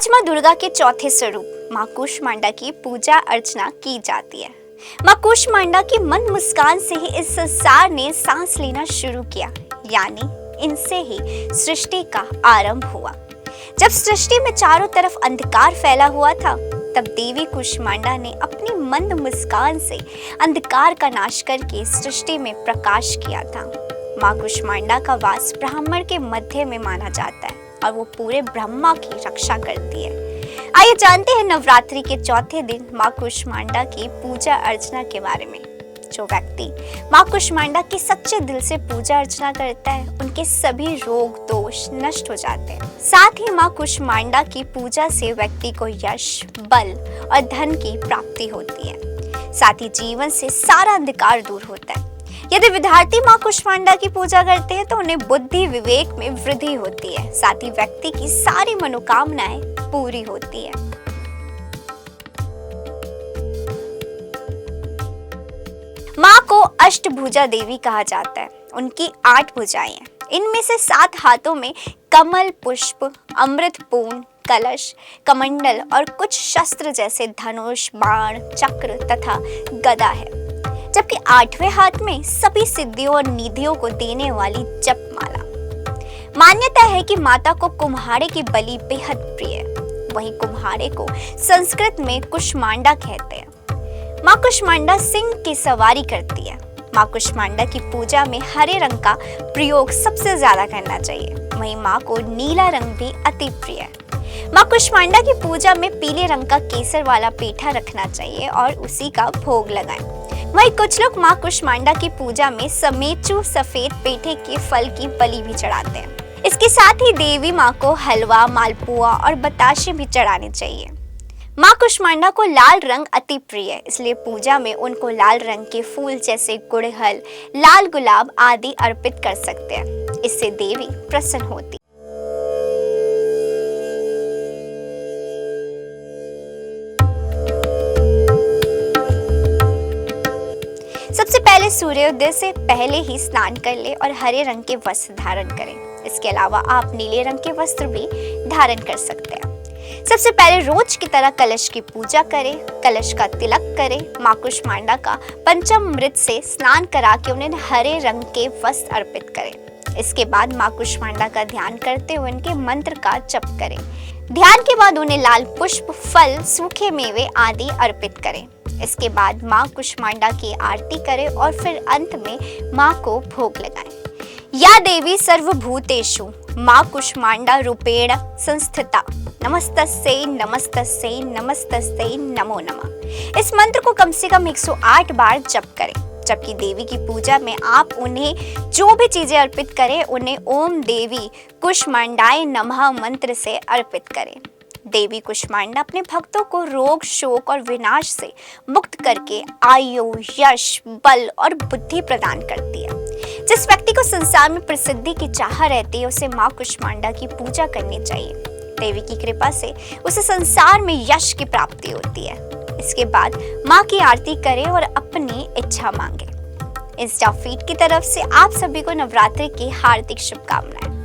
आज माँ दुर्गा के चौथे स्वरूप माँ कूष्मांडा की पूजा अर्चना की जाती है। माँ कूष्मांडा की मंद मुस्कान से ही इस संसार ने सांस लेना शुरू किया, यानी इनसे ही सृष्टि का आरंभ हुआ। जब सृष्टि में चारों तरफ अंधकार फैला हुआ था, तब देवी कूष्मांडा ने अपनी मंद मुस्कान से अंधकार का नाश करके सृष्टि में प्रकाश किया था। माँ कूष्मांडा का वास ब्राह्मण के मध्य में माना जाता है और वो पूरे ब्रह्मा की रक्षा करती है। आइए जानते हैं नवरात्रि के चौथे दिन माँ कूष्मांडा की पूजा अर्चना के बारे में। जो व्यक्ति माँ कूष्मांडा की सच्चे दिल से पूजा अर्चना करता है, उनके सभी रोग दोष नष्ट हो जाते हैं। साथ ही माँ कूष्मांडा की पूजा से व्यक्ति को यश, बल और धन की प्राप्ति होती है। साथ ही जीवन से सारा अंधकार दूर होता है। यदि विद्यार्थी माँ कूष्मांडा की पूजा करते हैं तो उन्हें बुद्धि विवेक में वृद्धि होती है। साथ ही व्यक्ति की सारी मनोकामनाएं पूरी होती है। माँ को अष्टभुजा देवी कहा जाता है। उनकी 8 भुजाएं हैं। इनमें से 7 हाथों में कमल, पुष्प, अमृत पूर्ण, कलश, कमंडल और कुछ शस्त्र जैसे धनुष, बाण, चक्र तथा गदा है। जबकि 8वें हाथ में सभी सिद्धियों और निधियों को देने वाली जपमाला। मान्यता है कि माता को कुम्हारे की बलि बेहद प्रिय है। वहीं कुम्हारे को संस्कृत में कुष्मांडा कहते हैं। माँ कूष्मांडा सिंह की सवारी करती है। माँ कूष्मांडा की पूजा में हरे रंग का प्रयोग सबसे ज्यादा करना चाहिए। वहीं माँ को नीला रंग भी अति प्रिय है। माँ कूष्मांडा की पूजा में पीले रंग का केसर वाला पेठा रखना चाहिए और उसी का भोग लगाएं। वहीं कुछ लोग माँ कूष्मांडा की पूजा में समेचू सफेद पेठे के फल की बलि भी चढ़ाते हैं। इसके साथ ही देवी माँ को हलवा, मालपुआ और बताशे भी चढ़ाने चाहिए। माँ कूष्मांडा को लाल रंग अति प्रिय है, इसलिए पूजा में उनको लाल रंग के फूल जैसे गुड़हल, लाल गुलाब आदि अर्पित कर सकते हैं। इससे देवी प्रसन्न होती। सबसे पहले सूर्योदय से पहले ही स्नान कर ले और हरे रंग के वस्त्र धारण करें। इसके अलावा आप नीले रंग के वस्त्र भी धारण कर सकते हैं। सबसे पहले रोज की तरह कलश की पूजा करें, कलश का तिलक करें। माँ कूष्मांडा का पंचामृत से स्नान करा के उन्हें हरे रंग के वस्त्र अर्पित करें। इसके बाद माँ कूष्मांडा का ध्यान करते हुए उनके मंत्र का जप करें। ध्यान के बाद उन्हें लाल पुष्प, फल, सूखे मेवे आदि अर्पित करें। इसके बाद माँ कूष्मांडा की आरती करें और फिर अंत में माँ को भोग लगाएं। या देवी सर्वभूतेषु माँ कूष्मांडा रूपेण संस्थिता नमस्तस्यै नमस्तस्यै नमस्तस्यै नमो नमः। इस मंत्र को कम से कम 108 बार जप करें। जबकि देवी की पूजा में आप उन्हें जो भी चीजें अर्पित करें, उन्हें ओम देवी कूष्मांडाय नमः मंत्र से अर्पित करें। देवी कूष्मांडा अपने भक्तों को रोग, शोक और विनाश से मुक्त करके आयु, यश, बल और बुद्धि प्रदान करती है। जिस व्यक्ति को संसार में प्रसिद्धि की चाह रहती है, उसे माँ कूष्मांडा की पूजा करनी चाहिए। देवी की कृपा से उसे संसार में यश की प्राप्ति होती है। इसके बाद माँ की आरती करें और अपनी इच्छा मांगे। इंस्टा फीड की तरफ से आप सभी को नवरात्रि की हार्दिक शुभकामनाएं।